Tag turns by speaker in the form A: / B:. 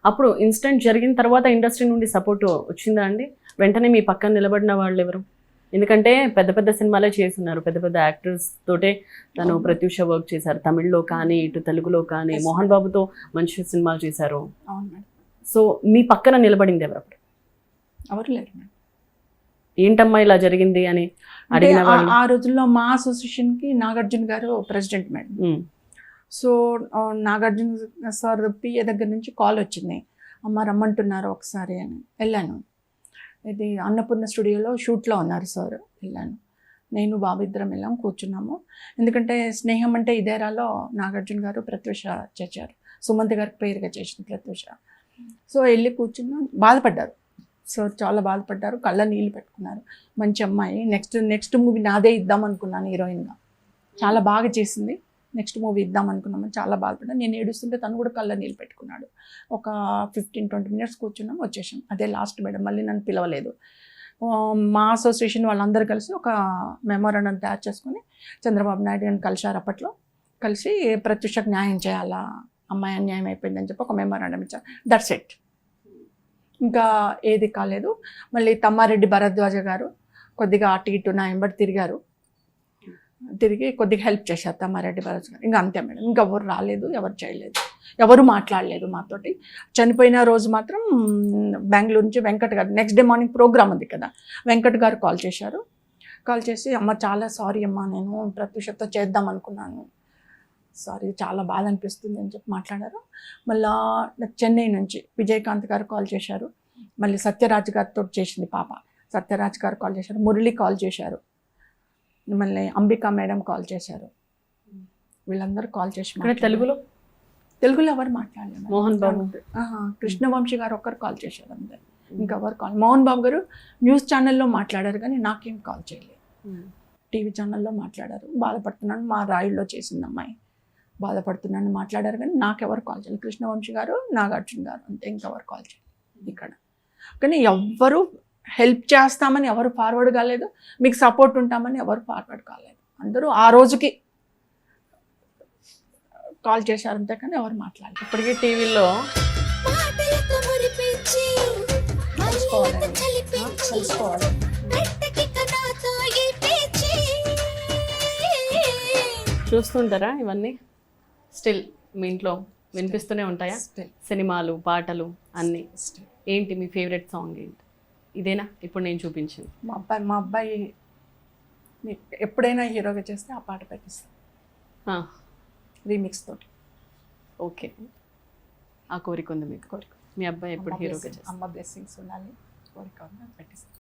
A: అప్పుడు ఇన్సిడెంట్ జరిగిన తర్వాత ఇండస్ట్రీ నుండి సపోర్ట్ వచ్చిందా అండి? వెంటనే మీ పక్కన నిలబడిన వాళ్ళు ఎవరు? ఎందుకంటే పెద్ద పెద్ద సినిమాలే చేస్తున్నారు, పెద్ద పెద్ద యాక్టర్స్ తోటే తను ప్రత్యూష వర్క్ చేశారు, తమిళ్లో కానీ ఇటు తెలుగులో కానీ మోహన్ బాబుతో మంచి సినిమాలు చేశారు.
B: అవును మేడం.
A: సో మీ పక్కన నిలబడింది ఎవరు అప్పుడు?
B: ఎవరు లేరు మేడం.
A: ఏంటమ్మా ఇలా జరిగింది అని
B: అంటే
A: అడిగిన వాళ్ళు?
B: ఆ రోజుల్లో మా అసోసియేషన్కి నాగార్జున గారు president madam. So Nagarjuna sir PA దగ్గర నుంచి కాల్ వచ్చింది, అమ్మ రమ్మంటున్నారు ఒకసారి అని. వెళ్ళాను. ఇది అన్నపూర్ణ స్టూడియోలో షూట్లో ఉన్నారు సార్. వెళ్ళాను, నేను బాబు ఇద్దరం వెళ్ళాం, కూర్చున్నాము. ఎందుకంటే స్నేహం అంటే ఇదేరాలో నాగార్జున గారు ప్రత్యూష చేశారు, సుమంత్ గారికి పేరుగా చేసిన ప్రత్యూష. సో వెళ్ళి కూర్చున్నాం, బాధపడ్డారు సార్, చాలా బాధపడ్డారు, కళ్ళ నీళ్ళు పెట్టుకున్నారు. మంచి అమ్మాయి, నెక్స్ట్ మూవీ నాదే ఇద్దాం అనుకున్నాను హీరోయిన్గా, చాలా బాగా చేసింది, నెక్స్ట్ మూవీ ఇద్దాం అనుకున్నామని చాలా బాధపడ్డాను. నేను ఏడుస్తుంటే తను కూడా కళ్ళ నీళ్ళు పెట్టుకున్నాడు. ఒక 15-20 మినిట్స్ కూర్చున్నాం, వచ్చేసాం. అదే లాస్ట్ మేడం, మళ్ళీ నన్ను పిలవలేదు. మా అసోసియేషన్ వాళ్ళందరూ కలిసి ఒక మెమోరాండం తయారు చేసుకొని చంద్రబాబు నాయుడు గారిని కలిశారు. అప్పట్లో కలిసి ప్రత్యూషకు న్యాయం చేయాలా, అమ్మాయి అన్యాయం అయిపోయిందని చెప్పి ఒక మెమోరాండం ఇచ్చారు. That's it. ఇంకా ఏది కాలేదు. మళ్ళీ తమ్మారెడ్డి భరద్వాజ గారు కొద్దిగా అటు ఇటు నా వెంబడి తిరిగి కొద్దిగా హెల్ప్ చేశారు తమ్మారెడ్డి భరద్వాజ గారు. ఇంకా అంతే మేడం, ఇంకెవరు రాలేదు, ఎవరు చేయలేదు, ఎవరు మాట్లాడలేదు మాతోటి. చనిపోయిన రోజు మాత్రం బెంగళూరు నుంచి వెంకట్ గారు, నెక్స్ట్ డే మార్నింగ్ ప్రోగ్రామ్ ఉంది కదా, వెంకట్ గారు కాల్ చేశారు. కాల్ చేసి, అమ్మ చాలా సారీ అమ్మ, నేను ప్రత్యూషతో చేద్దాం అనుకున్నాను, సారీ చాలా బాధ అనిపిస్తుంది అని చెప్పి మాట్లాడారు. మళ్ళా చెన్నై నుంచి విజయకాంత్ గారు కాల్ చేశారు. మళ్ళీ సత్యరాజ్ గారితో చేసింది పాప, సత్యరాజ్ గారు కాల్ చేశారు. మురళి కాల్ చేశారు. మళ్ళీ అంబికా మేడం కాల్ చేశారు. వీళ్ళందరూ కాల్ చేసి తెలుగులో ఎవరు మాట్లాడలేదు.
A: మోహన్ బాబు,
B: కృష్ణవంశీ గారు ఒక్కరు కాల్ చేశారు అంతే, ఇంకెవరు కాల్. మోహన్ బాబు గారు న్యూస్ ఛానల్లో మాట్లాడారు కానీ నాకేం కాల్ చేయలేదు, టీవీ ఛానల్లో మాట్లాడారు. బాధపడుతున్నాను, మా రాయుల్లో చేసింది అమ్మాయి, బాధపడుతున్నాను మాట్లాడారు కానీ నాకెవరు కాల్ చేయలేదు. కృష్ణవంశీ గారు, నాగార్జున గారు అంతే, ఇంకెవరు కాల్ చేయలేదు ఇక్కడ. కానీ ఎవ్వరు హెల్ప్ చేస్తామని ఎవరు ఫార్వర్డ్ కాలేదు, మీకు సపోర్ట్ ఉంటామని ఎవరు ఫార్వర్డ్ కాలేదు. అందరూ ఆ రోజుకి కాల్ చేశారంతే కానీ ఎవరు మాట్లాడలేదు.
A: ఇప్పటికీ టీవీలో చూస్తుంటారా ఇవన్నీ? స్టిల్ మీ ఇంట్లో వినిపిస్తూనే ఉంటాయా సినిమాలు, పాటలు అన్నీ? ఏంటి మీ ఫేవరెట్ సాంగ్ ఏంటి? ఇదేనా ఇప్పుడు నేను చూపించింది?
B: మా అబ్బాయి ఎప్పుడైనా హీరోగా చేస్తే ఆ పాట పెట్టిస్తాను రీమిక్స్ తోటి.
A: ఓకే, ఆ కోరిక ఉంది మీకు?
B: కోరిక.
A: మీ అబ్బాయి ఎప్పుడు హీరోగా చేస్తారు?
B: అమ్మ బ్లెస్సింగ్స్ ఉండాలి, కోరిక ఉంది, పెట్టిస్తాను.